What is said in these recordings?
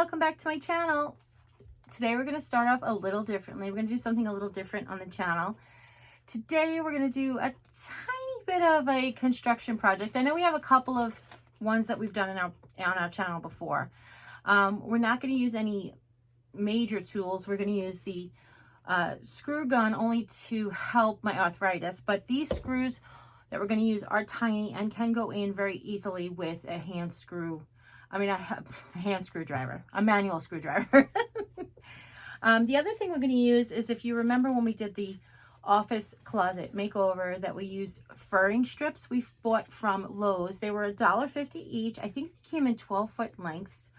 welcome back to my channel. Today we're going to start off a little differently. We're going to do something a little different on the channel. Today we're going to do a tiny bit of a construction project. I know we have a couple of ones that we've done on our channel before. We're not going to use any major tools. We're going to use the screw gun only to help my arthritis, but these screws that we're going to use are tiny and can go in very easily with a hand screwdriver, a manual screwdriver. The other thing we're going to use is, if you remember when we did the office closet makeover, that we used furring strips we bought from Lowe's. They were $1.50 each. I think they came in 12-foot lengths.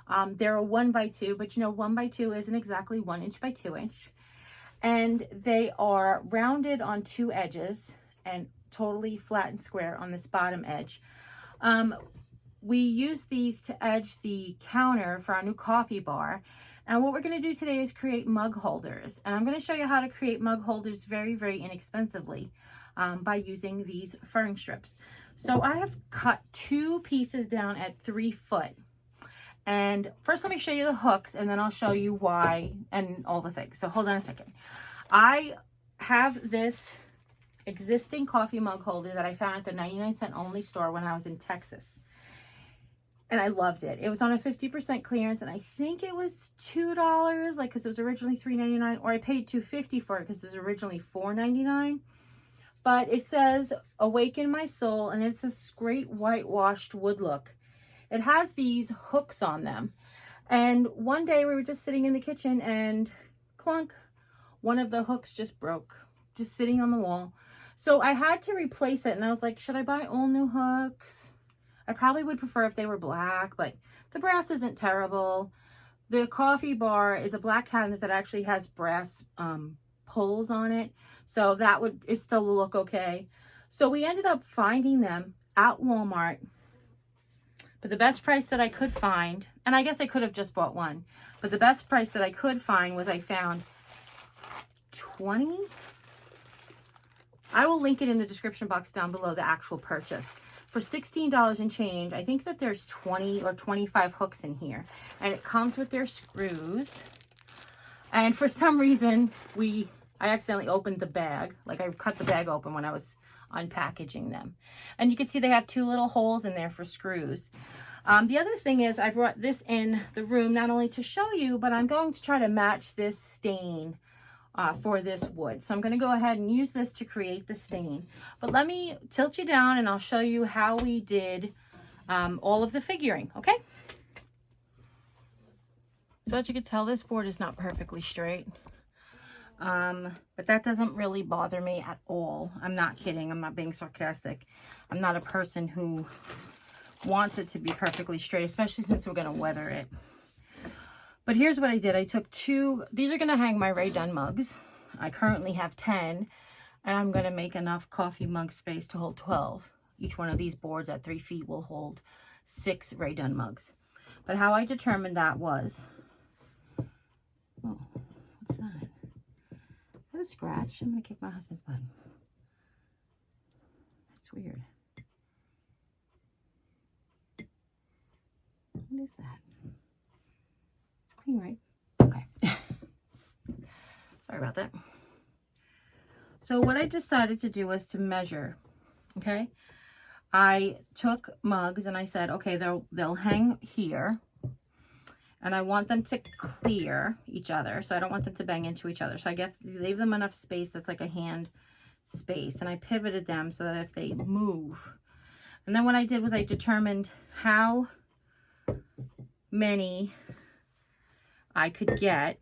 They're a 1x2, but you know, 1x2 isn't exactly 1 inch by 2 inch. And they are rounded on two edges and totally flat and square on this bottom edge. We use these to edge the counter for our new coffee bar. And what we're going to do today is create mug holders. And I'm going to show you how to create mug holders very, very inexpensively by using these furring strips. So I have cut two pieces down at 3 foot. And first let me show you the hooks, and then I'll show you why and all the things. So hold on a second. I have this existing coffee mug holder that I found at the 99-cent only store when I was in Texas. And I loved it. It was on a 50% clearance, and I think it was $2, like, because it was originally $3.99, or I paid $2.50 for it because it was originally $4.99. But it says "Awaken My Soul," and it's this great whitewashed wood look. It has these hooks on them. And one day we were just sitting in the kitchen and clunk, one of the hooks just broke, just sitting on the wall. So I had to replace it, and I was like, should I buy all new hooks? I probably would prefer if they were black, but the brass isn't terrible. The coffee bar is a black cabinet that actually has brass pulls on it. So that would, it still look okay. So we ended up finding them at Walmart. But the best price that I could find, and I guess I could have just bought one, but the best price that I could find was, I found 20. I will link it in the description box down below, the actual purchase. For $16 and change. I think that there's 20 or 25 hooks in here. And it comes with their screws. And for some reason, I accidentally opened the bag. Like, I cut the bag open when I was unpackaging them. And you can see they have 2 little holes in there for screws. The other thing is, I brought this in the room not only to show you, but I'm going to try to match this stain for this wood. So I'm going to go ahead and use this to create the stain. But let me tilt you down and I'll show you how we did all of the figuring, okay? So as you can tell, this board is not perfectly straight. But that doesn't really bother me at all. I'm not kidding. I'm not being sarcastic. I'm not a person who wants it to be perfectly straight, especially since we're going to weather it. But here's what I did. I took 2, these are going to hang my Jeri-Ann mugs. I currently have 10, and I'm going to make enough coffee mug space to hold 12. Each one of these boards at 3 feet will hold 6 Jeri-Ann mugs. But how I determined that was, oh, what's that? Is that a scratch? I'm going to kick my husband's butt. That's weird. What is that? Clean, right? Okay. Sorry about that. So what I decided to do was to measure, okay? I took mugs and I said, okay, they'll hang here, and I want them to clear each other, so I don't want them to bang into each other. So I guess leave them enough space that's like a hand space, and I pivoted them so that if they move. And then what I did was I determined how many I could get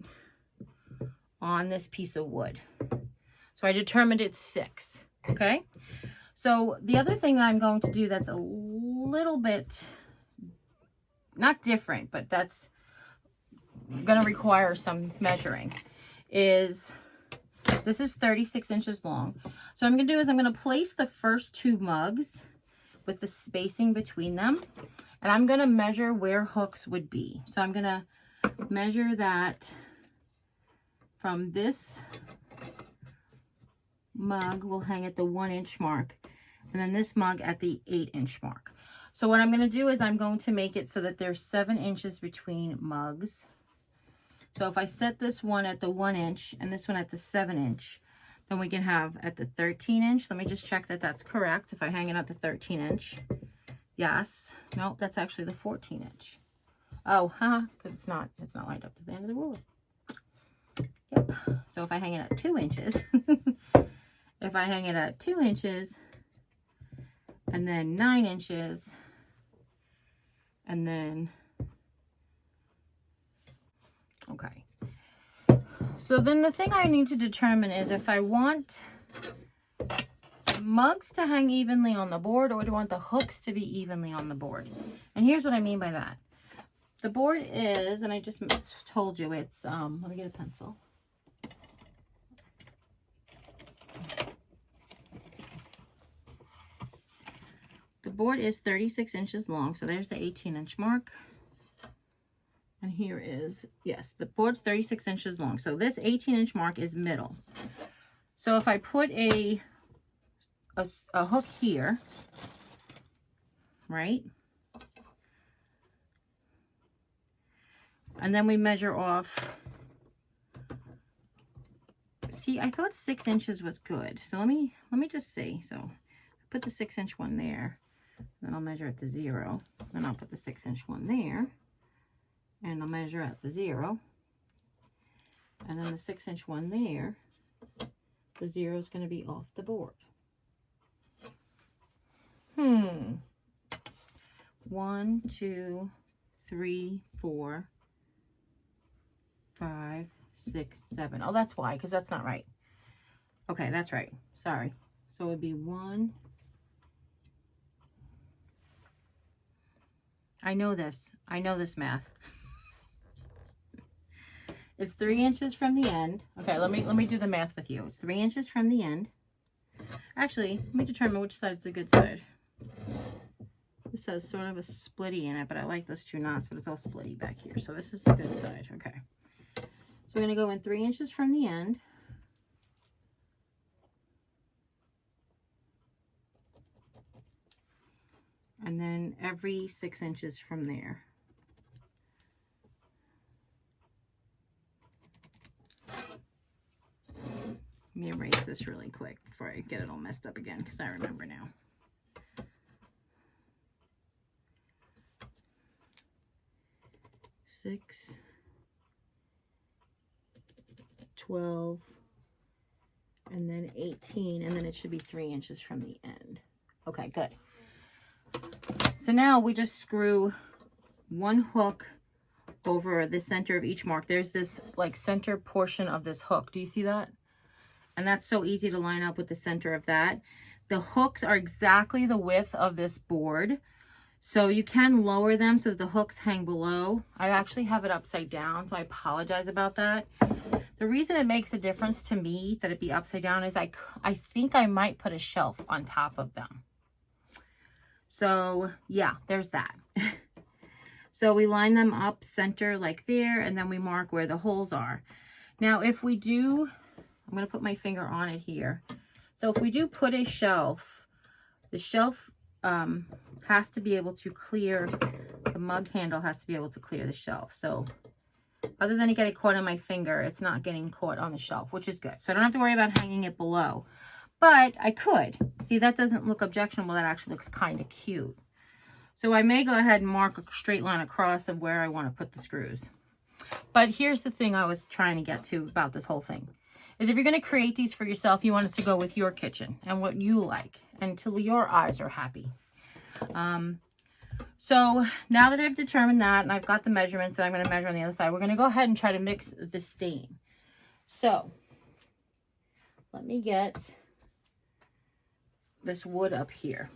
on this piece of wood. So I determined it's 6, okay? So the other thing that I'm going to do that's a little bit, not different, but that's going to require some measuring, is this is 36 inches long. So what I'm going to do is I'm going to place the first 2 mugs with the spacing between them, and I'm going to measure where hooks would be. So I'm going to measure that from this mug will hang at the 1 inch mark, and then this mug at the 8 inch mark. So what I'm going to do is I'm going to make it so that there's 7 inches between mugs. So if I set this one at the 1 inch and this one at the 7 inch, then we can have at the 13 inch. Let me just check that that's correct. If I hang it at the 13 inch, yes. No, that's actually the 14 inch. Oh, because it's not lined up to the end of the ruler. Yep. So if I hang it at 2 inches, if I hang it at 2 inches, and then 9 inches, and then, okay. So then the thing I need to determine is if I want mugs to hang evenly on the board, or do I want the hooks to be evenly on the board? And here's what I mean by that. The board is, and I just told you, it's, let me get a pencil. The board is 36 inches long, so there's the 18-inch mark. And here is, yes, the board's 36 inches long. So this 18-inch mark is middle. So if I put a hook here, right? And then we measure off. See, I thought 6 inches was good. So let me just see. So put the 6-inch one there. Then I'll measure at the 0. Then I'll put the 6-inch one there. And I'll measure at the 0. And then the 6-inch one there. The 0 is going to be off the board. 1, 2, 3, 4, 5, 6, 7. Oh, that's why, because that's not right. Okay, that's right. Sorry. So it would be 1. I know this math. It's 3 inches from the end. Okay, let me do the math with you. It's 3 inches from the end. Actually, let me determine which side's the good side. This has sort of a splitty in it, but I like those 2 knots, but it's all splitty back here. So this is the good side. Okay. So we're going to go in 3 inches from the end. And then every 6 inches from there. Let me erase this really quick before I get it all messed up again, because I remember now. Six, 12, and then 18, and then it should be 3 inches from the end. Okay, good. So now we just screw 1 hook over the center of each mark. There's this like center portion of this hook. Do you see that? And that's so easy to line up with the center of that. The hooks are exactly the width of this board. So you can lower them so that the hooks hang below. I actually have it upside down, so I apologize about that. The reason it makes a difference to me that it be upside down is I think I might put a shelf on top of them. So yeah, there's that. So we line them up center like there, and then we mark where the holes are. Now if we do, I'm going to put my finger on it here. So if we do put a shelf, the shelf has to be able to clear, the mug handle has to be able to clear the shelf. So other than it getting caught on my finger, it's not getting caught on the shelf, which is good. So I don't have to worry about hanging it below. But I could. See, that doesn't look objectionable. That actually looks kind of cute. So I may go ahead and mark a straight line across of where I want to put the screws. But here's the thing I was trying to get to about this whole thing. Is if you're going to create these for yourself, you want it to go with your kitchen and what you like until your eyes are happy. So now that I've determined that and I've got the measurements that I'm going to measure on the other side, we're going to go ahead and try to mix the stain. So let me get this wood up here.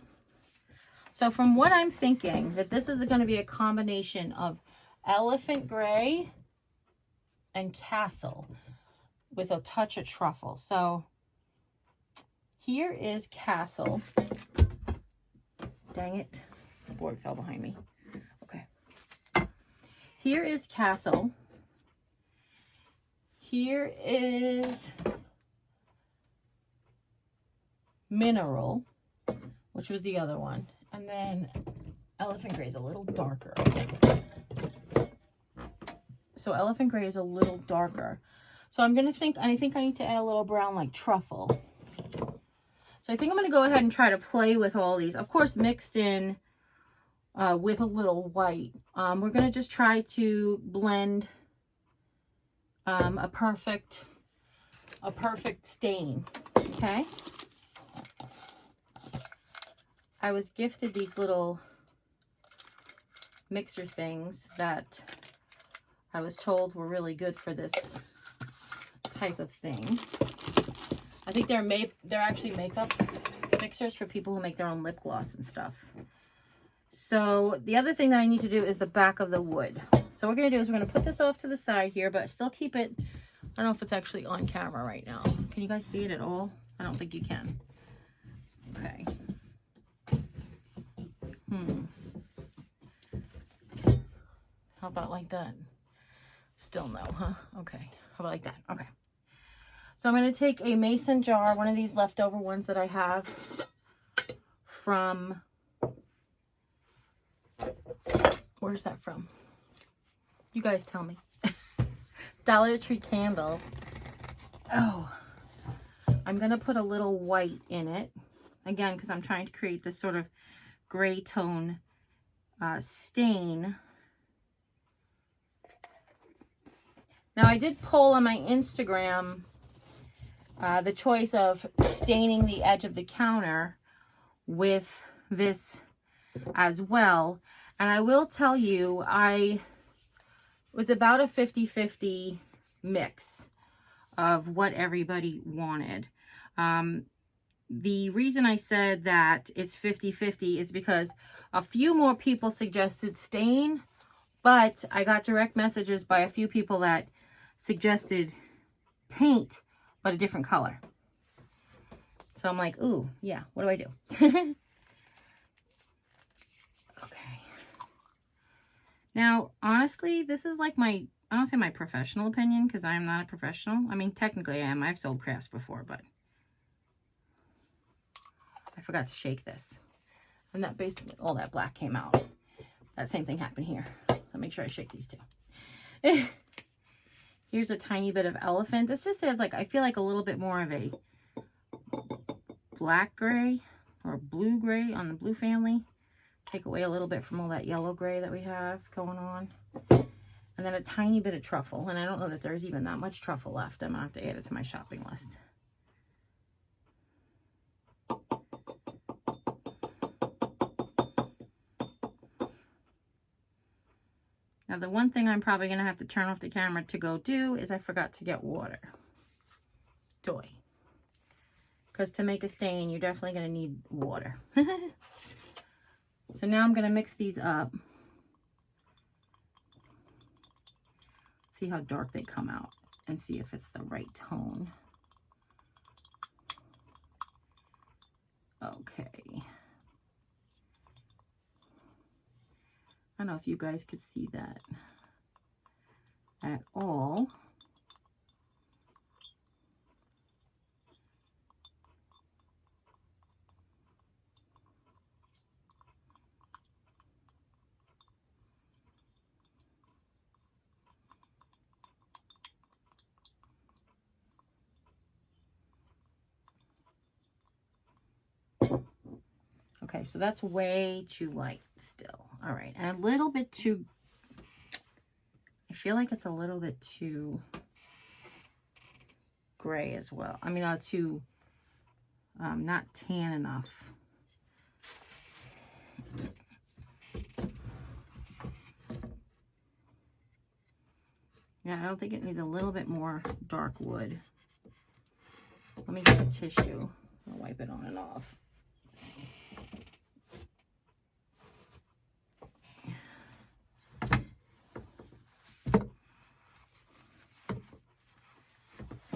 So from what I'm thinking, that this is going to be a combination of elephant gray and castle with a touch of truffle. So here is castle. Dang it, the board fell behind me. Okay. Here is castle. Here is mineral, which was the other one. And then Elephant gray is a little darker. So elephant gray is a little darker. So I think I need to add a little brown like truffle. So I think I'm going to go ahead and try to play with all these. Of course, mixed in with a little white. We're going to just try to blend a perfect stain. Okay. I was gifted these little mixer things that I was told were really good for this type of thing. I think they're actually makeup mixers for people who make their own lip gloss and stuff. So the other thing that I need to do is the back of the wood. So what we're going to do is we're going to put this off to the side here, but still keep it. I don't know if it's actually on camera right now. Can you guys see it at all? I don't think you can. Okay. How about like that? Still no, huh? Okay. How about like that? Okay. So I'm going to take a mason jar, one of these leftover ones that I have from, where's that from? You guys tell me. Dollar Tree candles. Oh, I'm going to put a little white in it. Again, because I'm trying to create this sort of gray tone stain. Now, I did poll on my Instagram the choice of staining the edge of the counter with this as well. And I will tell you, it was about a 50-50 mix of what everybody wanted. The reason I said that it's 50-50 is because a few more people suggested stain, but I got direct messages by a few people that suggested paint, but a different color. So I'm like, ooh, yeah, what do I do? Okay. Now, honestly, this is like I don't say my professional opinion because I am not a professional. I mean, technically I am. I've sold crafts before, but I forgot to shake this. And that basically, all that black came out. That same thing happened here. So make sure I shake these two. Here's a tiny bit of elephant. This just adds I feel like a little bit more of a black gray or blue gray on the blue family. Take away a little bit from all that yellow gray that we have going on. And then a tiny bit of truffle. And I don't know that there's even that much truffle left. I'm going to have to add it to my shopping list. Now, the one thing I'm probably going to have to turn off the camera to go do is I forgot to get water. Doy. Because to make a stain, you're definitely going to need water. So now I'm going to mix these up. See how dark they come out and see if it's the right tone. Okay. I don't know if you guys could see that at all. Okay, so that's way too light still. All right, and a little bit too, I feel like it's a little bit too gray as well. I mean, too, not tan enough. Yeah, I don't think it needs a little bit more dark wood. Let me get a tissue. I'll wipe it on and off.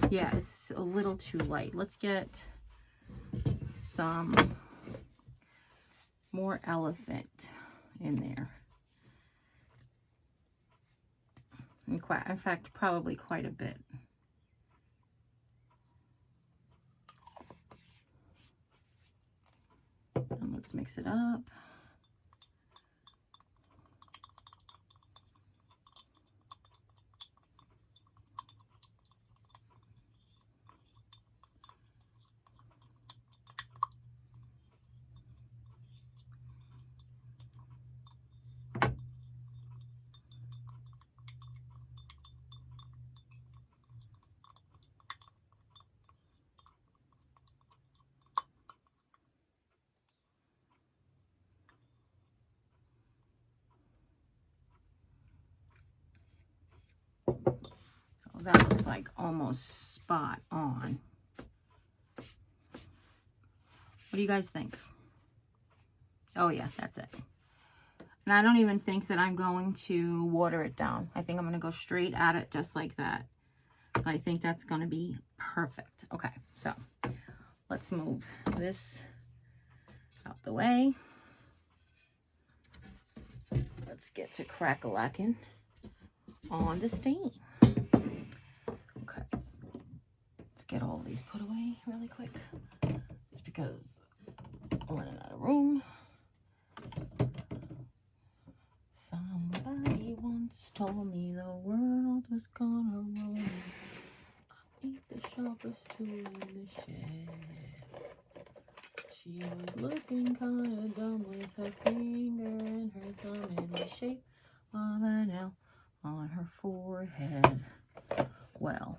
Yeah, it's a little too light. Let's get some more elephant in there. In fact, probably quite a bit. And let's mix it up. Oh, that looks like almost spot on. What do you guys think? Oh yeah, that's it. And I don't even think that I'm going to water it down. I think I'm going to go straight at it just like that. I think that's going to be perfect. Okay, so let's move this out the way. Let's get to crack-a-lacking on the stain. Okay, let's get all these put away really quick. Just because I'm running out of room. Somebody once told me the world was gonna roll me. I ain't the sharpest tool in the shed. She was looking kinda dumb with her finger and her thumb in the shape of an L on her forehead. Well,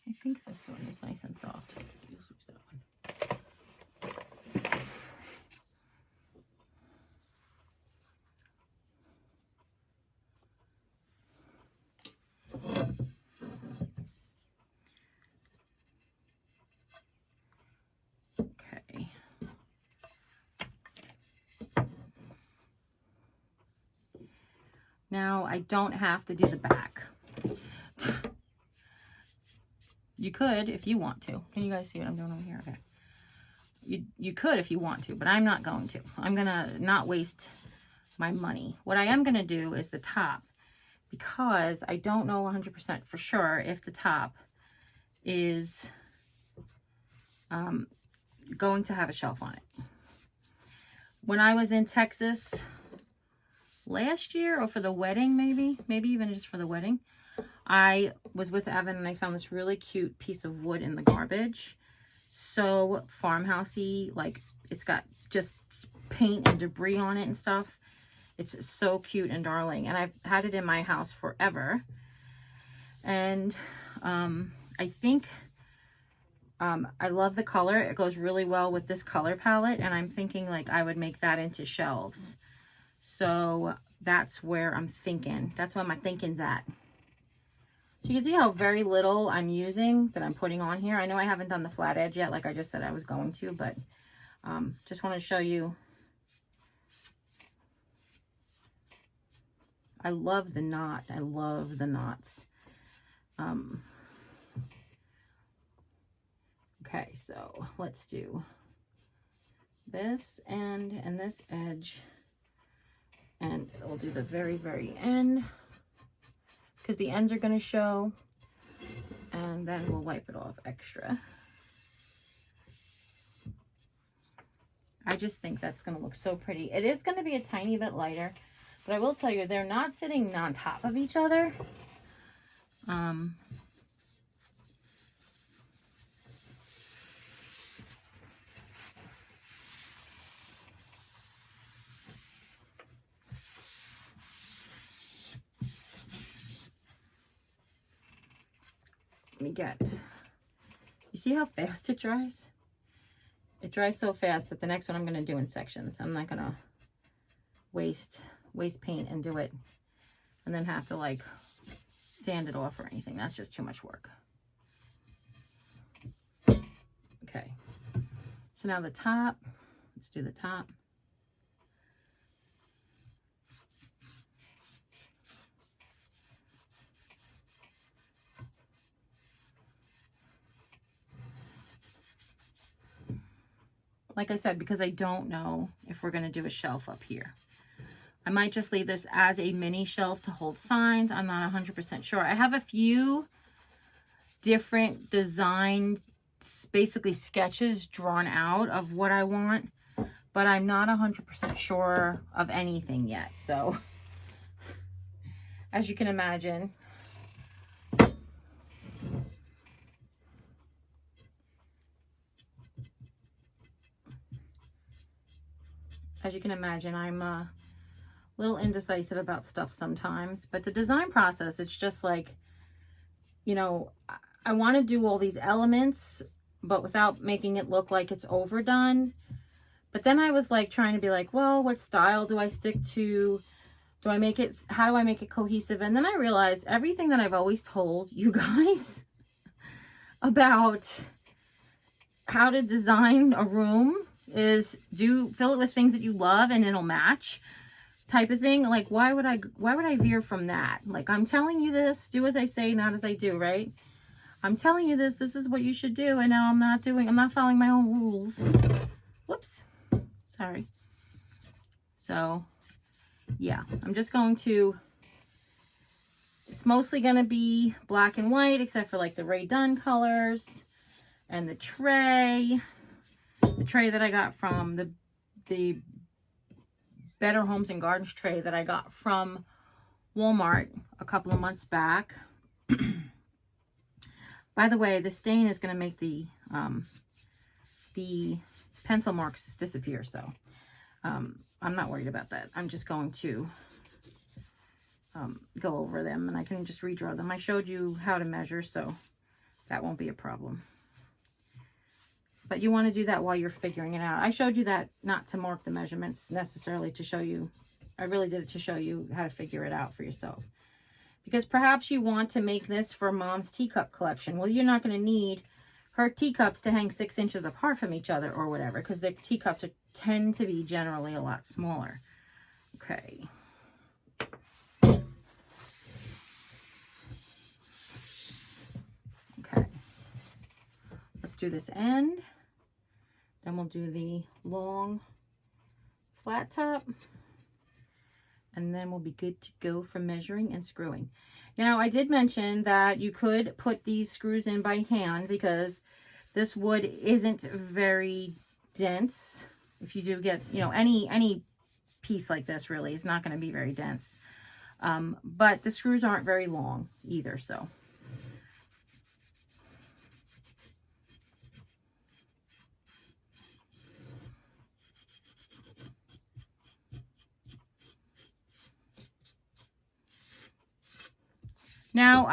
I think this one is nice and soft. Let's use that one. Okay. Now I don't have to do the back. You could if you want to. Can you guys see what I'm doing over here? Okay. You could if you want to, but I'm not going to. I'm going to not waste my money. What I am going to do is the top, because I don't know 100% for sure if the top is going to have a shelf on it. When I was in Texas last year, or for the wedding, maybe even just for the wedding, I was with Evan and I found this really cute piece of wood in the garbage. So farmhousey, like it's got just paint and debris on it and stuff. It's so cute and darling. And I've had it in my house forever. And I think I love the color. It goes really well with this color palette. And I'm thinking like I would make that into shelves. So that's where I'm thinking. That's where my thinking's at. So you can see how very little I'm using that I'm putting on here. I know I haven't done the flat edge yet, like I just said I was going to, but just want to show you. I love the knot. I love the knots. Okay, so let's do this end and this edge. And we'll do the very, very end, because the ends are going to show, and then we'll wipe it off extra. I just think that's going to look so pretty. It is going to be a tiny bit lighter, but I will tell you, they're not sitting on top of each other. Let me get, you see how fast it dries? It dries so fast that the next one I'm going to do in sections. I'm not going to waste paint and do it and then have to like sand it off or anything. That's just too much work. Okay, so now the top, let's do the top. Like I said, because I don't know if we're going to do a shelf up here. I might just leave this as a mini shelf to hold signs. I'm not 100% sure. I have a few different design, basically sketches drawn out of what I want, but I'm not 100% sure of anything yet. So, as you can imagine, I'm a little indecisive about stuff sometimes. But the design process, it's just like, you know, I want to do all these elements, but without making it look like it's overdone. But then I was like trying to be like, well, what style do I stick to? Do I make it, how do I make it cohesive? And then I realized everything that I've always told you guys about how to design a room is fill it with things that you love and it'll match type of thing. Like, why would I veer from that? Like, I'm telling you this, do as I say, not as I do, right? I'm telling you this is what you should do, and now I'm not following my own rules. Whoops. Sorry. So, yeah, I'm just going to, it's mostly going to be black and white, except for like the Ray Dunn colors and the tray that I got from the Better Homes and Gardens tray that I got from Walmart a couple of months back. By the way, the stain is going to make the pencil marks disappear, so I'm not worried about that. I'm just going to go over them, and I can just redraw them. I showed you how to measure, so that won't be a problem. But you want to do that while you're figuring it out. I showed you that not to mark the measurements necessarily, to show you. I really did it to show you how to figure it out for yourself. Because perhaps you want to make this for Mom's teacup collection. Well, you're not going to need her teacups to hang 6 inches apart from each other or whatever, because their teacups tend to be generally a lot smaller. Okay. Okay. Let's do this end. Then we'll do the long flat top. And then we'll be good to go for measuring and screwing. Now, I did mention that you could put these screws in by hand because this wood isn't very dense. If you do get, you know, any piece like this really is not going to be very dense. But the screws aren't very long either, so. Now,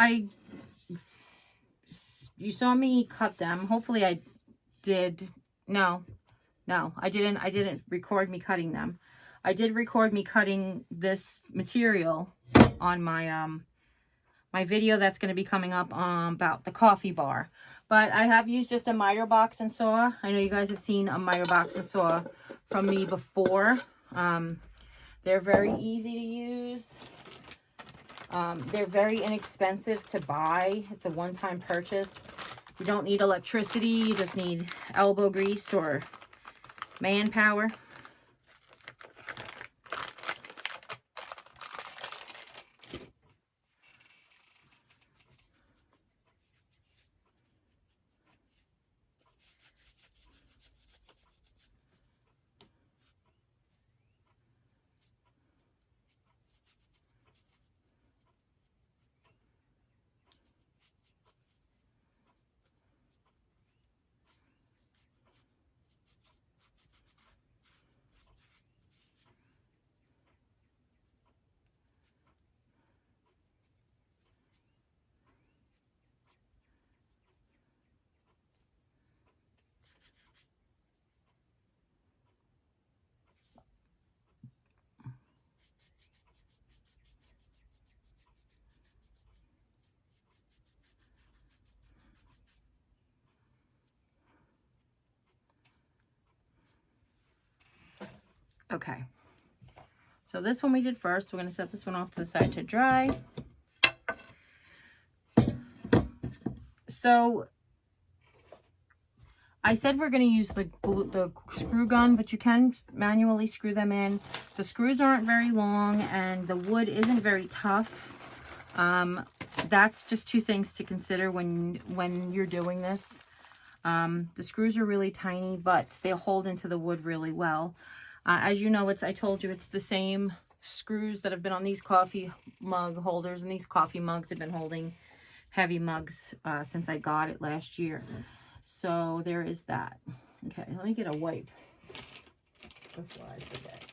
you saw me cut them. Hopefully I did. No, I didn't record me cutting them. I did record me cutting this material on my, my video that's going to be coming up about the coffee bar. But I have used just a miter box and saw. I know you guys have seen a miter box and saw from me before. They're very easy to use. They're very inexpensive to buy. It's a one-time purchase. You don't need electricity. You just need elbow grease or manpower. Okay, so this one we did first. We're going to set this one off to the side to dry. So I said we're going to use the screw gun, but you can manually screw them in. The screws aren't very long and the wood isn't very tough. That's just two things to consider when you're doing this. The screws are really tiny, but they hold into the wood really well. As you know, I told you it's the same screws that have been on these coffee mug holders, and these coffee mugs have been holding heavy mugs since I got it last year. So there is that. Okay, let me get a wipe before I forget.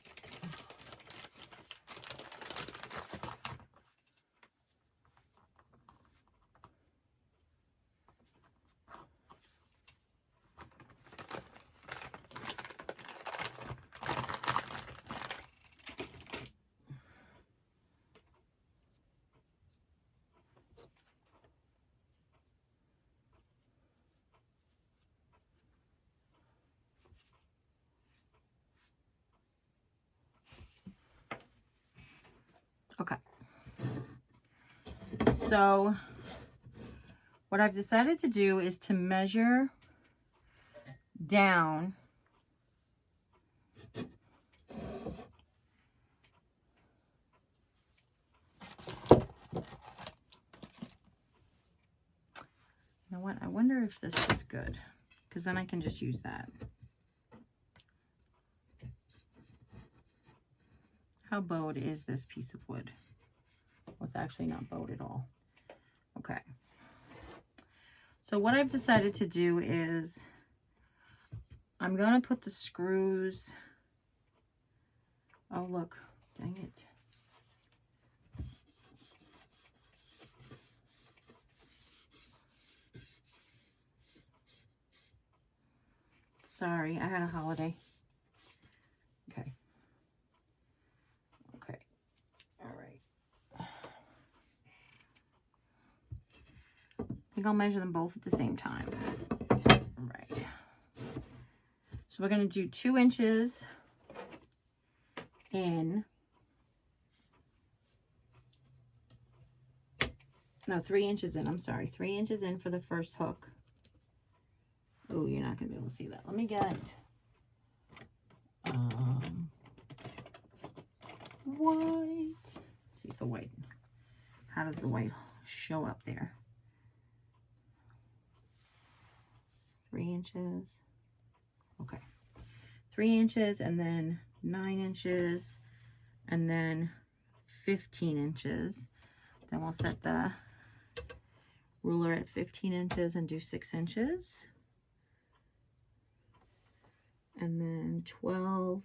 So what I've decided to do is to measure down You know what? I wonder if this is good, because then I can just use that. How bowed is this piece of wood? Well, it's actually not bowed at all. Okay. So what I've decided to do is I'm going to put the screws. Oh, look. Dang it. Sorry, I had a holiday. Okay. Okay. All right. I think I'll measure them both at the same time. All right. So we're going to do 2 inches in. No, 3 inches in. I'm sorry. 3 inches in for the first hook. Oh, you're not going to be able to see that. Let me get white. Let's see if the white, how does the white show up there? 3 inches. Okay. 3 inches, and then 9 inches, and then 15 inches. Then we'll set the ruler at 15 inches and do 6 inches. And then 12,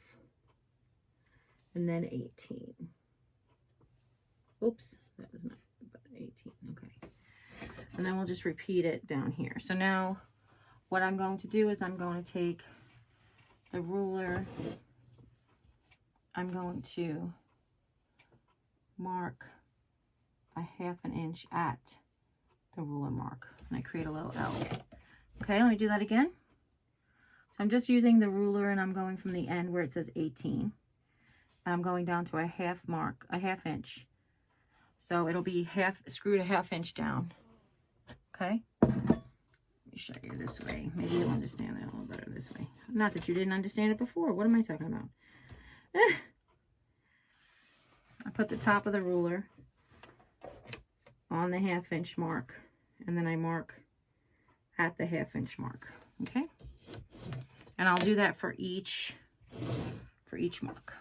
and then 18. Oops, that was not, but 18, okay. And then we'll just repeat it down here. So now what I'm going to do is I'm going to take the ruler, I'm going to mark a 1/2 inch at the ruler mark, and I create a little L. Okay, let me do that again. So I'm just using the ruler, and I'm going from the end where it says 18. And I'm going down to a 1/2 mark, a 1/2 inch. So it'll be screwed a 1/2 inch down. Okay? Let me show you this way. Maybe you'll understand that a little better this way. Not that you didn't understand it before. What am I talking about? I put the top of the ruler on the 1/2 inch mark, and then I mark at the 1/2 inch mark. Okay? And I'll do that for each mark.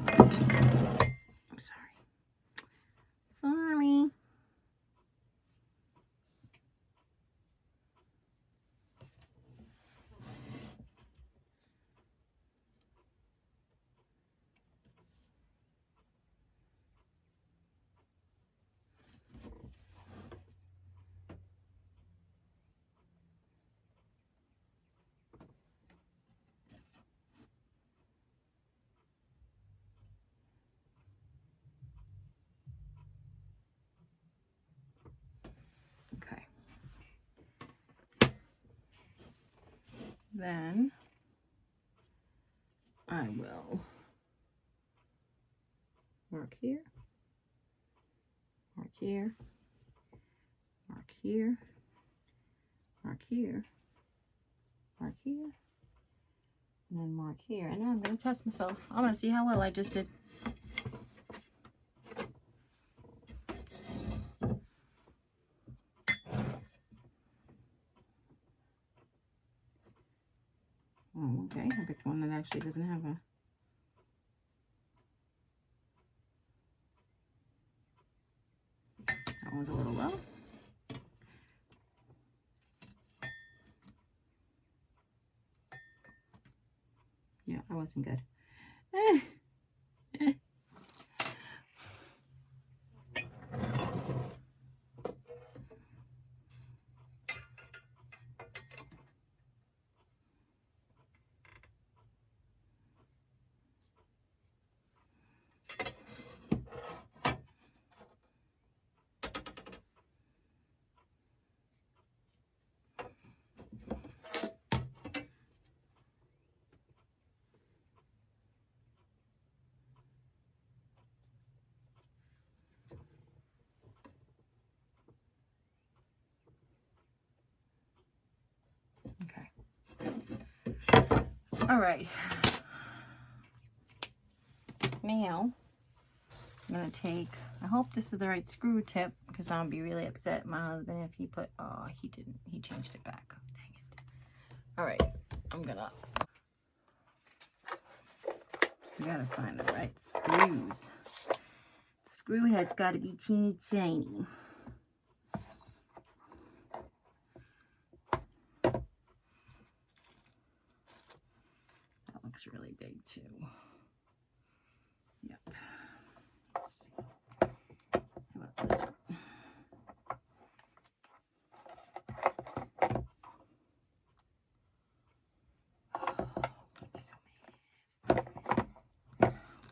I'm sorry. Sorry. Okay. Then I will mark here, mark here, mark here, mark here, mark here, and then mark here. And now I'm going to test myself. I want to see how well I just did. Oh, okay. I picked one that actually doesn't have a... That one was a little low. Yeah, that wasn't good. Okay. All right. Now, I'm going to take, I hope this is the right screw tip, because I'll be really upset at my husband if he put, oh, he didn't. He changed it back. Dang it. All right. I'm going to, I got to find the right screws. Screw head's got to be teeny tiny. That looks really big too. Yep. Let's see. How about this one?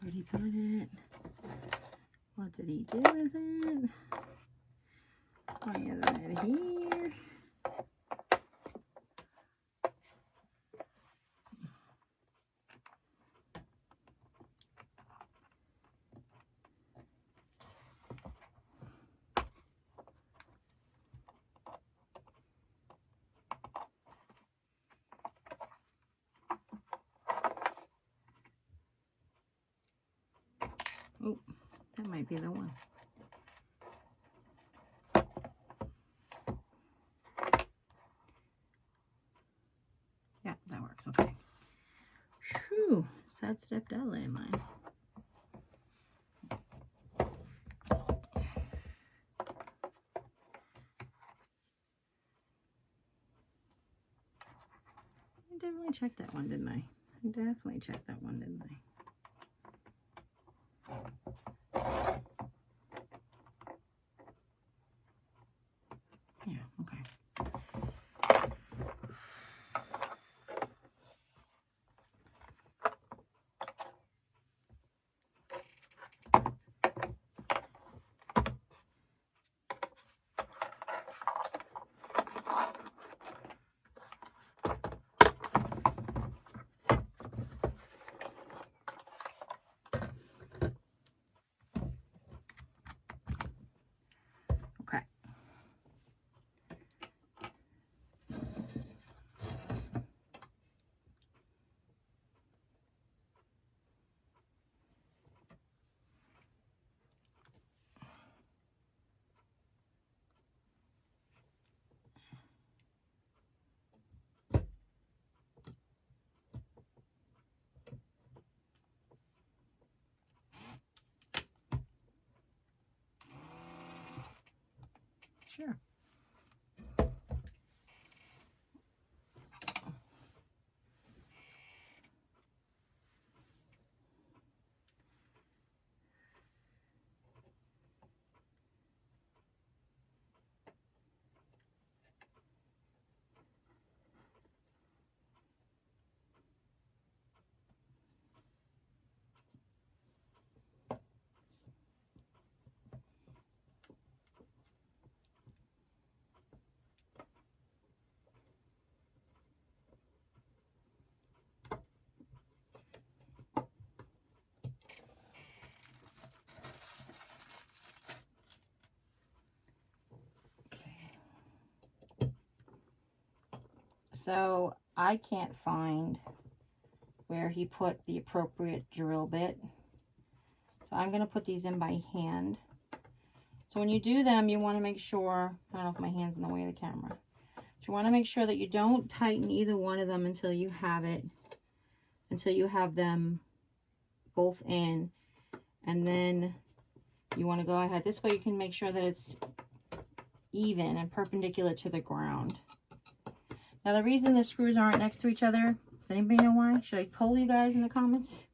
Where'd he put it? What did he do with it? Why isn't it here? Oh, that might be the one. Yeah, that works. Okay. Phew, sidestepped that landmine. I definitely checked that one, didn't I? I definitely checked that one, didn't I? Yeah, okay. Okay. Sure. So I can't find where he put the appropriate drill bit. So I'm going to put these in by hand. So when you do them, you want to make sure, I don't know if my hand's in the way of the camera. But you want to make sure that you don't tighten either one of them until you have it, until you have them both in. And then you want to go ahead. This way you can make sure that it's even and perpendicular to the ground. Now the reason the screws aren't next to each other, does anybody know why? Should I poll you guys in the comments?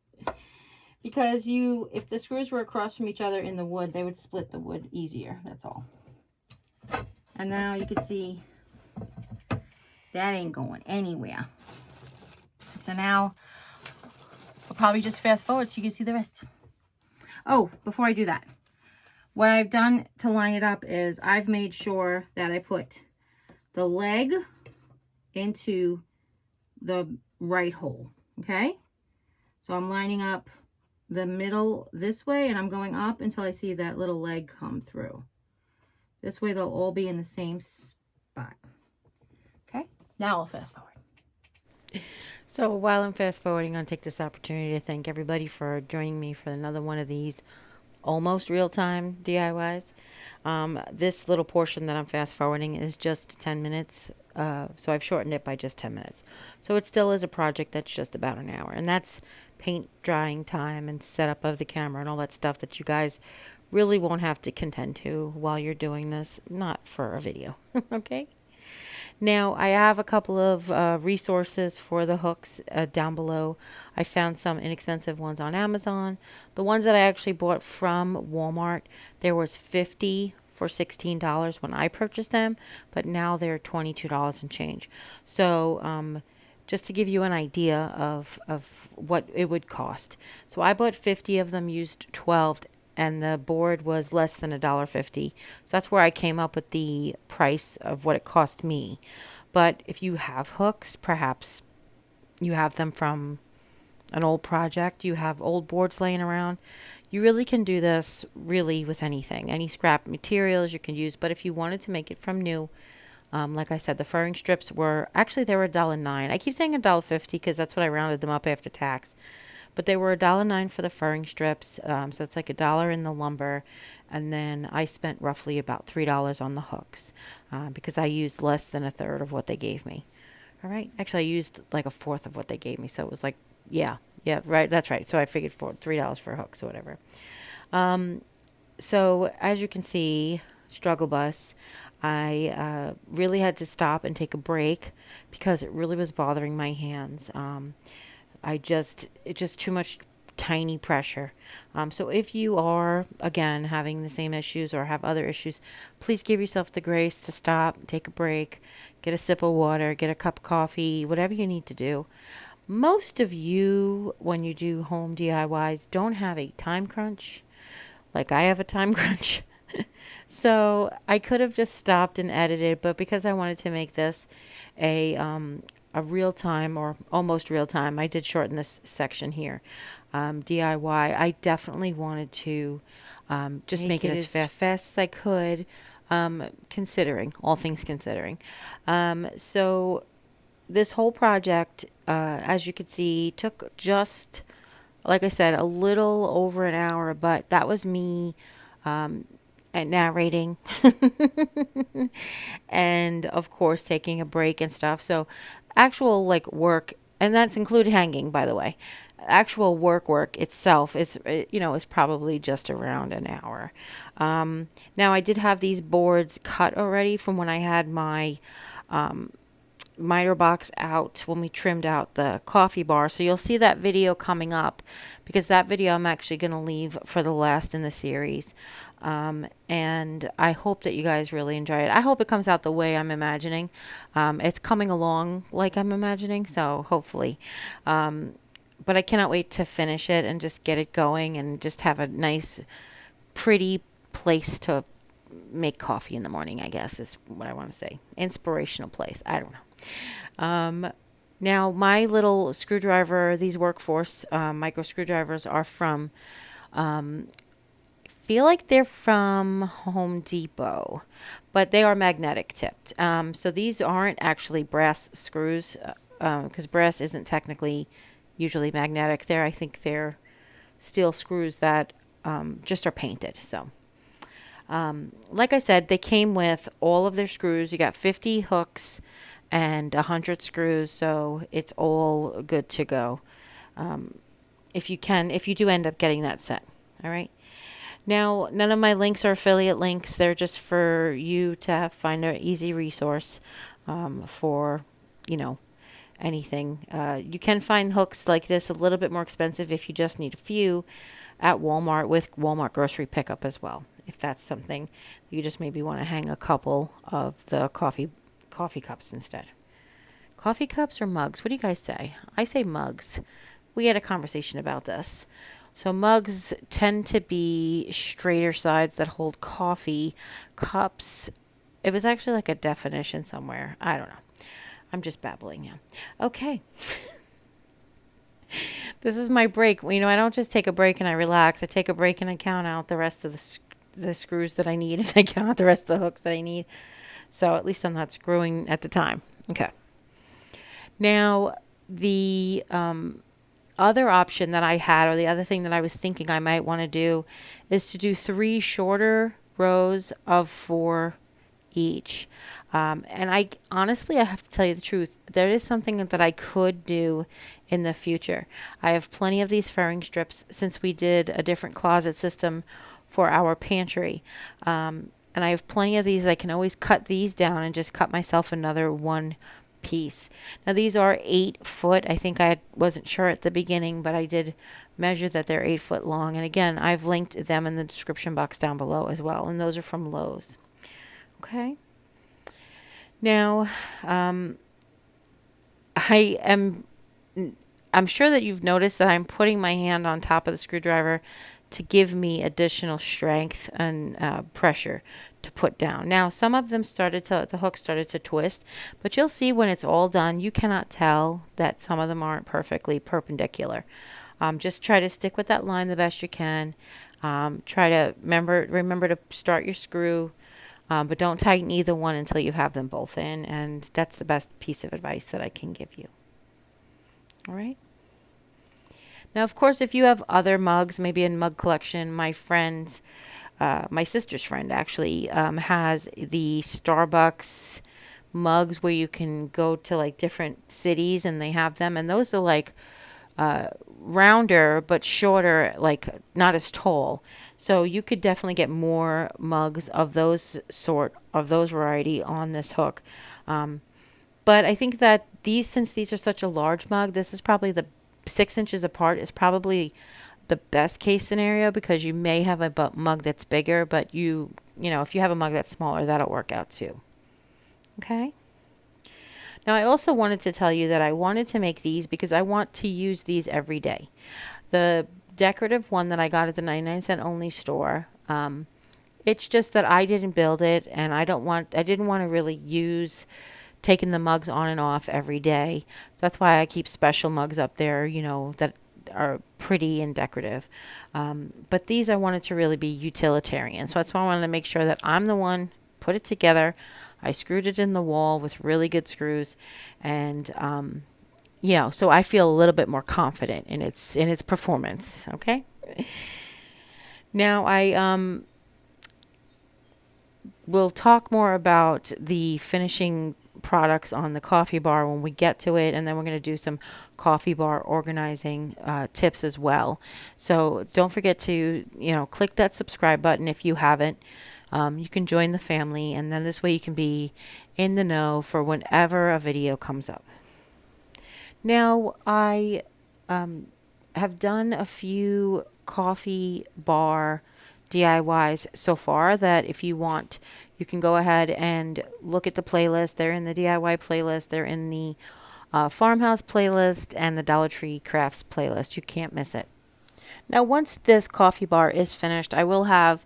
Because if the screws were across from each other in the wood, they would split the wood easier, that's all. And now you can see that ain't going anywhere. So now we'll probably just fast forward so you can see the rest. Oh, before I do that, what I've done to line it up is I've made sure that I put the leg into the right hole, okay? So I'm lining up the middle this way, and I'm going up until I see that little leg come through. This way they'll all be in the same spot. Okay, now I'll fast forward. So while I'm fast forwarding, I'll take this opportunity to thank everybody for joining me for another one of these almost real time DIYs. This little portion that I'm fast forwarding is just 10 minutes. So I've shortened it by just 10 minutes. So it still is a project that's just about an hour. And that's paint drying time and setup of the camera and all that stuff that you guys really won't have to contend to while you're doing this, not for a video. Okay? Now, I have a couple of resources for the hooks down below. I found some inexpensive ones on Amazon. The ones that I actually bought from Walmart, there was 50 for $16 when I purchased them, but now they're $22 and change. So, just to give you an idea of what it would cost. So I bought 50 of them, used 12, and the board was less than $1.50. So that's where I came up with the price of what it cost me. But if you have hooks, perhaps you have them from an old project, you have old boards laying around, you really can do this really with anything. Any scrap materials you can use. But if you wanted to make it from new, like I said, the furring strips were actually they were $1.09. I keep saying $1.50 because that's what I rounded them up after tax. But they were $1.09 for the furring strips, so it's like $1 in the lumber, and then I spent roughly about $3 on the hooks because I used less than a third of what they gave me. All right, actually I used like a fourth of what they gave me, so it was like yeah, right, that's right. So I figured for $3 for hooks or whatever. So as you can see, struggle bus. I really had to stop and take a break because it really was bothering my hands. It's just too much tiny pressure. So if you are, again, having the same issues or have other issues, please give yourself the grace to stop, take a break, get a sip of water, get a cup of coffee, whatever you need to do. Most of you, when you do home DIYs, don't have a time crunch. Like I have a time crunch. So I could have just stopped and edited, but because I wanted to make this a real time or almost real time, I did shorten this section here. DIY. I definitely wanted to just make it as fast as I could, considering all things considering. So this whole project, as you could see, took just like I said, a little over an hour, but that was me and narrating and of course taking a break and stuff. So actual like work, and that's included hanging, by the way. Actual work itself is probably just around an hour. Now I did have these boards cut already from when I had my miter box out when we trimmed out the coffee bar. So you'll see that video coming up because that video I'm actually going to leave for the last in the series. And I hope that you guys really enjoy it. I hope it comes out the way I'm imagining. It's coming along like I'm imagining, so hopefully. But I cannot wait to finish it and just get it going and just have a nice, pretty place to make coffee in the morning, I guess is what I want to say. Inspirational place. I don't know. Now, my little screwdriver, these Workforce micro screwdrivers are from, feel like they're from Home Depot, but they are magnetic tipped. So these aren't actually brass screws because brass isn't technically usually magnetic. I think they're steel screws that just are painted. So like I said, they came with all of their screws. You got 50 hooks and 100 screws, so it's all good to go. If you do end up getting that set. All right. Now, none of my links are affiliate links. They're just for you to find an easy resource for, anything. You can find hooks like this a little bit more expensive if you just need a few at Walmart with Walmart grocery pickup as well. If that's something you just maybe want to hang a couple of the coffee cups instead. Coffee cups or mugs? What do you guys say? I say mugs. We had a conversation about this. So mugs tend to be straighter sides that hold coffee. Cups, it was actually like a definition somewhere. I don't know. I'm just babbling now. Okay. This is my break. I don't just take a break and I relax. I take a break and I count out the rest of the screws that I need, and I count out the rest of the hooks that I need. So at least I'm not screwing at the time. Okay. Now, the other option that I had, or the other thing that I was thinking I might want to do, is to do 3 shorter rows of 4 each. And I honestly, I have to tell you the truth, there is something that I could do in the future. I have plenty of these furring strips since we did a different closet system for our pantry. And I have plenty of these. I can always cut these down and just cut myself another one piece. Now these are 8 foot. I think I wasn't sure at the beginning, but I did measure that they're 8 foot long. And again, I've linked them in the description box down below as well. And those are from Lowe's. Okay. Now, I am, I'm sure that you've noticed that I'm putting my hand on top of the screwdriver to give me additional strength and pressure to put down. Now, some of them the hook started to twist, but you'll see when it's all done, you cannot tell that some of them aren't perfectly perpendicular. Just try to stick with that line the best you can. Try to remember to start your screw, but don't tighten either one until you have them both in, and that's the best piece of advice that I can give you. All right. Now, of course, if you have other mugs, maybe a mug collection, my sister's friend actually has the Starbucks mugs where you can go to like different cities and they have them, and those are like rounder but shorter, like not as tall. So you could definitely get more mugs of those variety on this hook. But I think that since these are such a large mug, this is probably the 6 inches apart is probably the best case scenario, because you may have a mug that's bigger, but if you have a mug that's smaller, that'll work out too. Okay. Now, I also wanted to tell you that I wanted to make these because I want to use these every day. The decorative one that I got at the 99-cent only store, it's just that I didn't build it, and I didn't want to really use taking the mugs on and off every day. That's why I keep special mugs up there, that are pretty and decorative. But these I wanted to really be utilitarian. So that's why I wanted to make sure that I'm the one put it together. I screwed it in the wall with really good screws, and so I feel a little bit more confident in its performance. Okay. Now I will talk more about the finishing products on the coffee bar when we get to it, and then we're going to do some coffee bar organizing tips as well. So don't forget to click that subscribe button if you haven't. You can join the family, and then this way you can be in the know for whenever a video comes up. Now I have done a few coffee bar DIYs so far that if you want, you can go ahead and look at the playlist. They're in the DIY playlist. They're in the Farmhouse playlist and the Dollar Tree Crafts playlist. You can't miss it. Now, once this coffee bar is finished, I will have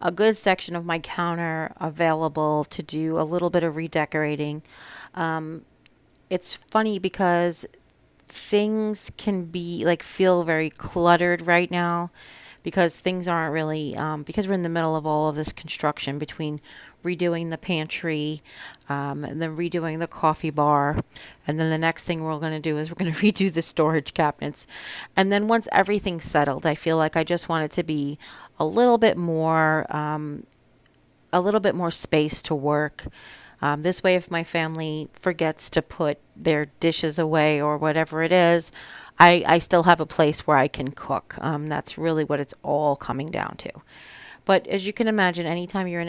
a good section of my counter available to do a little bit of redecorating. It's funny because things can feel very cluttered right now, because things aren't really, because we're in the middle of all of this construction between redoing the pantry, and then redoing the coffee bar. And then the next thing we're going to do is we're going to redo the storage cabinets. And then once everything's settled, I feel like I just want it to be a little bit more space to work. This way, if my family forgets to put their dishes away or whatever it is, I still have a place where I can cook. That's really what it's all coming down to. But as you can imagine, anytime you're in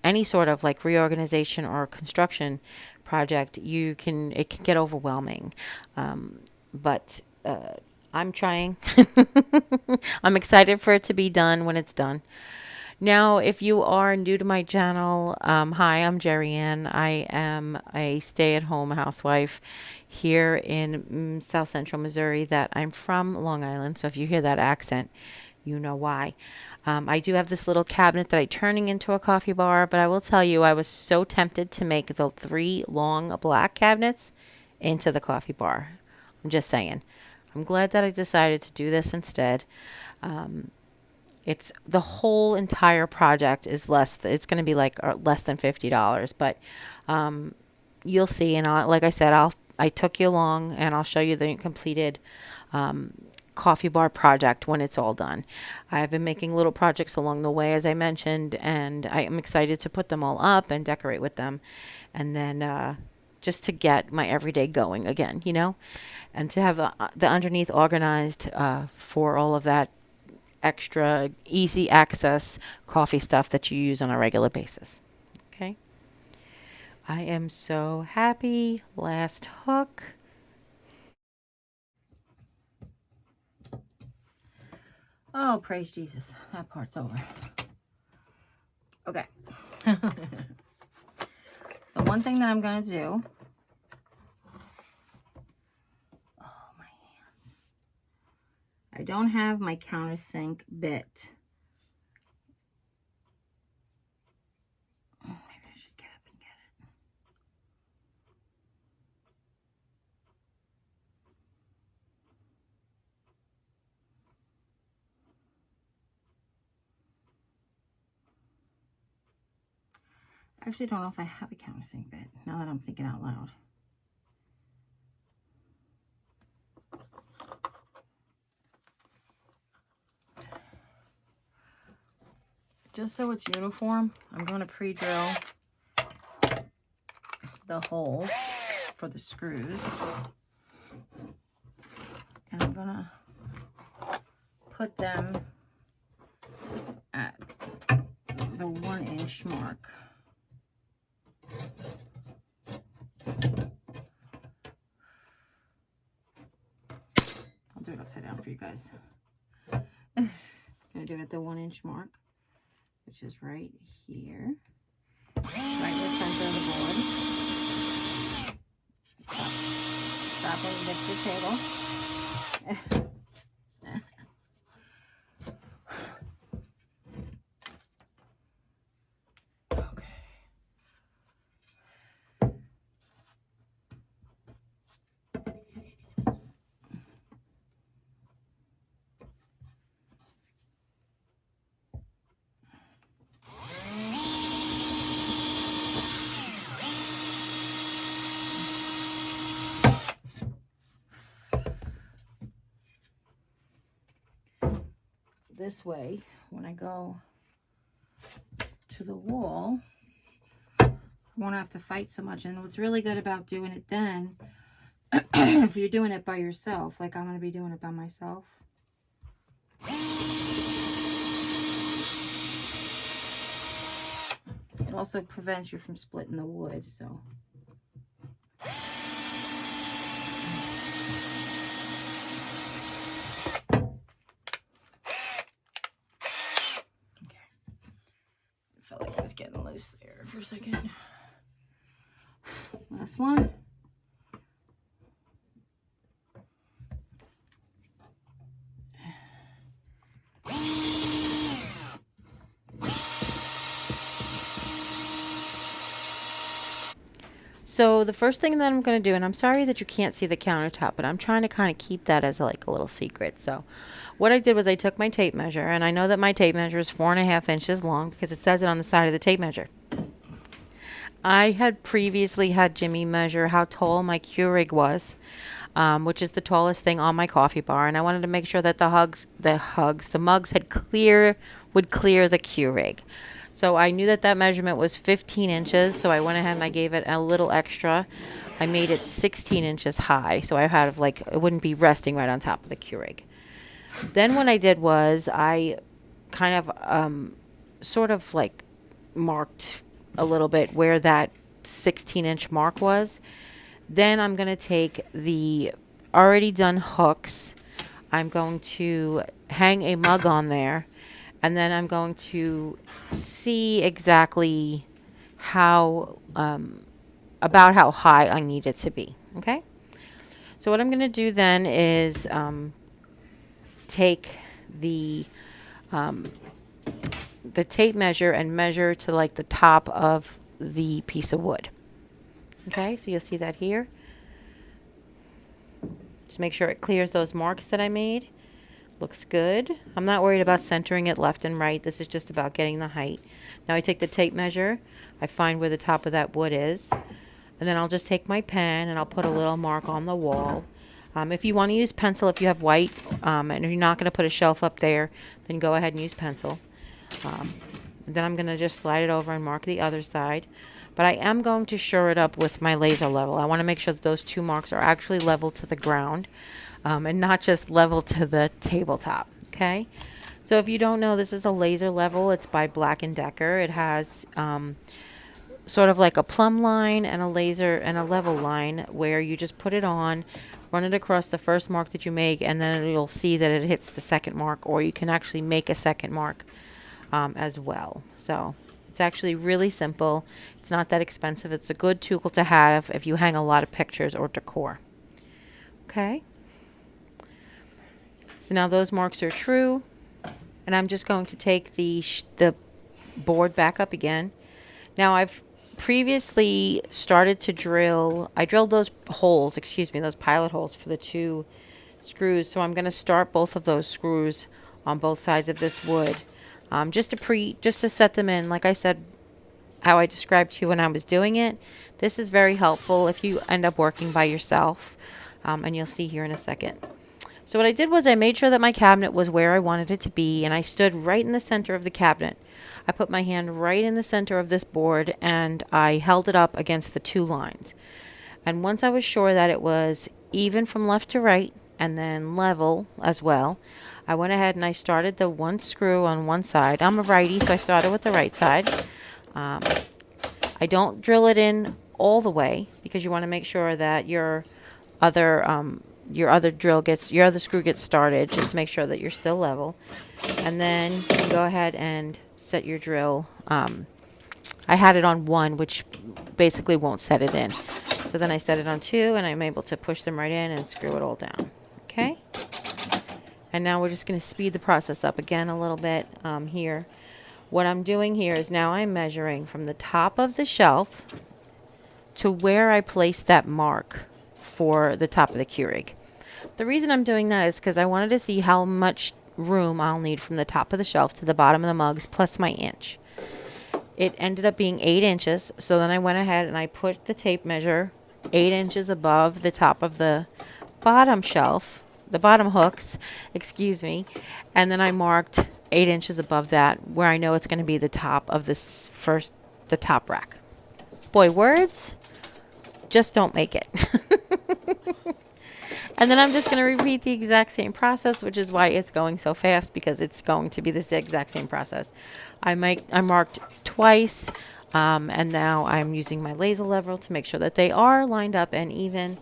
any sort of like reorganization or construction project, it can get overwhelming. But I'm trying. I'm excited for it to be done when it's done. Now, if you are new to my channel, hi, I'm Jeri-Ann. I am a stay-at-home housewife here in South Central Missouri. That I'm from Long Island, so if you hear that accent, you know why. I do have this little cabinet that I'm turning into a coffee bar, but I will tell you, I was so tempted to make the 3 long black cabinets into the coffee bar. I'm just saying. I'm glad that I decided to do this instead. It's the whole entire project is it's going to be like less than $50, but you'll see. And like I said, I took you along, and I'll show you the completed coffee bar project when it's all done. I've been making little projects along the way, as I mentioned, and I am excited to put them all up and decorate with them, and then just to get my everyday going again, and to have the underneath organized for all of that extra easy access coffee stuff that you use on a regular basis. Okay. I am so happy. Last hook. Oh, praise Jesus. That part's over. Okay. The one thing that I'm going to do. Oh, my hands. I don't have my countersink bit. Oh, maybe I should get up and get it. I actually don't know if I have a countersink bit, now that I'm thinking out loud. Just so it's uniform, I'm going to pre-drill the holes for the screws. And I'm going to put them at the 1-inch mark. I'll do it upside down for you guys. I'm going to do it at the 1-inch mark, which is right here, right in the center of the board. Stop it and get to the table. Okay. This way, when I go to the wall, I won't have to fight so much. And what's really good about doing it then, if you're doing it by yourself, like I'm going to be doing it by myself, it also prevents you from splitting the wood, so. Felt like I was getting loose there for a second. Last one. So the first thing that I'm going to do, and I'm sorry that you can't see the countertop, but I'm trying to kind of keep that as like a little secret. So what I did was I took my tape measure, and I know that my tape measure is 4.5 inches long because it says it on the side of the tape measure. I had previously had Jimmy measure how tall my Keurig was, which is the tallest thing on my coffee bar, and I wanted to make sure that the mugs would clear the Keurig. So I knew that measurement was 15 inches, so I went ahead and I gave it a little extra. I made it 16 inches high, so I had it wouldn't be resting right on top of the Keurig. Then what I did was I kind of sort of like marked a little bit where that 16-inch mark was. Then I'm going to take the already done hooks. I'm going to hang a mug on there, and then I'm going to see exactly how about how high I need it to be. Okay? So what I'm going to do then is take the tape measure and measure to like the top of the piece of wood. Okay, so you'll see that here. Just make sure it clears those marks that I made. Looks good. I'm not worried about centering it left and right. This is just about getting the height. Now I take the tape measure. I find where the top of that wood is. And then I'll just take my pen and I'll put a little mark on the wall. If you want to use pencil, if you have white, and if you're not going to put a shelf up there, then go ahead and use pencil. And then I'm going to just slide it over and mark the other side. But I am going to shore it up with my laser level. I want to make sure that those two marks are actually level to the ground, and not just level to the tabletop. Okay? So if you don't know, this is a laser level. It's by Black & Decker. It has sort of like a plumb line and a laser and a level line where you just put it on, run it across the first mark that you make, and then you'll see that it hits the second mark, or you can actually make a second mark as well. So it's actually really simple. It's not that expensive. It's a good tool to have if you hang a lot of pictures or decor. Okay. So now those marks are true, and I'm just going to take the board back up again. Now I've previously started to drill. I drilled those holes, those pilot holes for the two screws. So I'm going to start both of those screws on both sides of this wood, just to set them in. Like I said, how I described to you when I was doing it. This is very helpful if you end up working by yourself, and you'll see here in a second. So what I did was I made sure that my cabinet was where I wanted it to be, and I stood right in the center of the cabinet. I put my hand right in the center of this board, and I held it up against the two lines. And once I was sure that it was even from left to right and then level as well, I went ahead and I started the one screw on one side. I'm a righty, so I started with the right side. I don't drill it in all the way because you want to make sure that your other screw gets started, just to make sure that you're still level. And then you can go ahead and set your drill. I had it on 1, which basically won't set it in. So then I set it on 2, and I'm able to push them right in and screw it all down. Okay? And now we're just going to speed the process up again a little bit here. What I'm doing here is now I'm measuring from the top of the shelf to where I placed that mark for the top of the Keurig. The reason I'm doing that is because I wanted to see how much room I'll need from the top of the shelf to the bottom of the mugs plus my inch. It ended up being 8 inches, so then I went ahead and I put the tape measure 8 inches above the top of the bottom shelf, the bottom hooks, and then I marked 8 inches above that where I know it's going to be the top of the top rack. Boy, words just don't make it. And then I'm just going to repeat the exact same process, which is why it's going so fast, because it's going to be this exact same process. I marked twice, and now I'm using my laser level to make sure that they are lined up and even.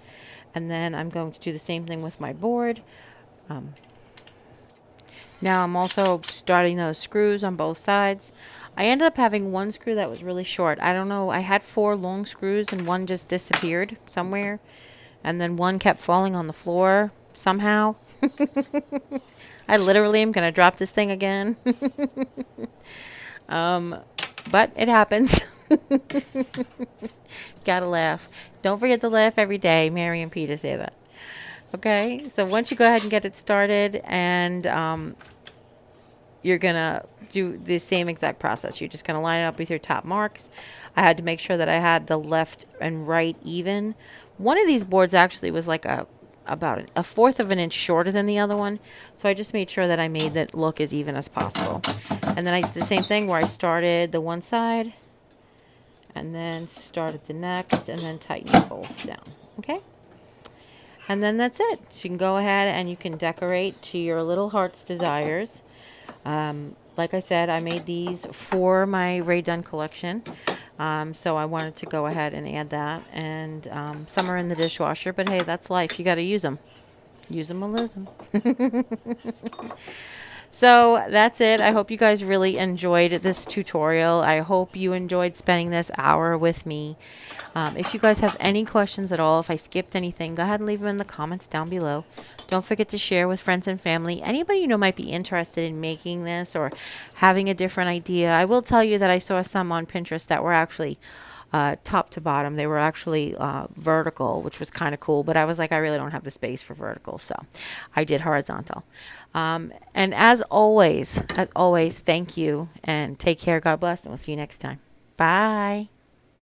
And then I'm going to do the same thing with my board. Now I'm also starting those screws on both sides. I ended up having one screw that was really short. I don't know. I had 4 long screws and one just disappeared somewhere. And then one kept falling on the floor somehow. I literally am going to drop this thing again. But it happens. Gotta laugh. Don't forget to laugh every day. Mary and Peter say that. Okay, so once you go ahead and get it started, and you're going to do the same exact process. You're just going to line it up with your top marks. I had to make sure that I had the left and right even. One of these boards actually was like about a fourth of an inch shorter than the other one. So I just made sure that I made that look as even as possible. And then I did the same thing where I started the one side and then started the next and then tightened both down. Okay? And then that's it. So you can go ahead and you can decorate to your little heart's desires. Like I said, I made these for my Ray Dunn collection. So I wanted to go ahead and add that. And some are in the dishwasher, but hey, that's life. You got to use them. Use them or lose them. So that's it. I hope you guys really enjoyed this tutorial. I hope you enjoyed spending this hour with me. If you guys have any questions at all, if I skipped anything, go ahead and leave them in the comments down below. Don't forget to share with friends and family. Anybody you know might be interested in making this or having a different idea. I will tell you that I saw some on Pinterest that were actually top to bottom. They were actually vertical, which was kind of cool, but I was like, I really don't have the space for vertical, so I did horizontal. And as always, thank you and take care. God bless, and we'll see you next time. Bye.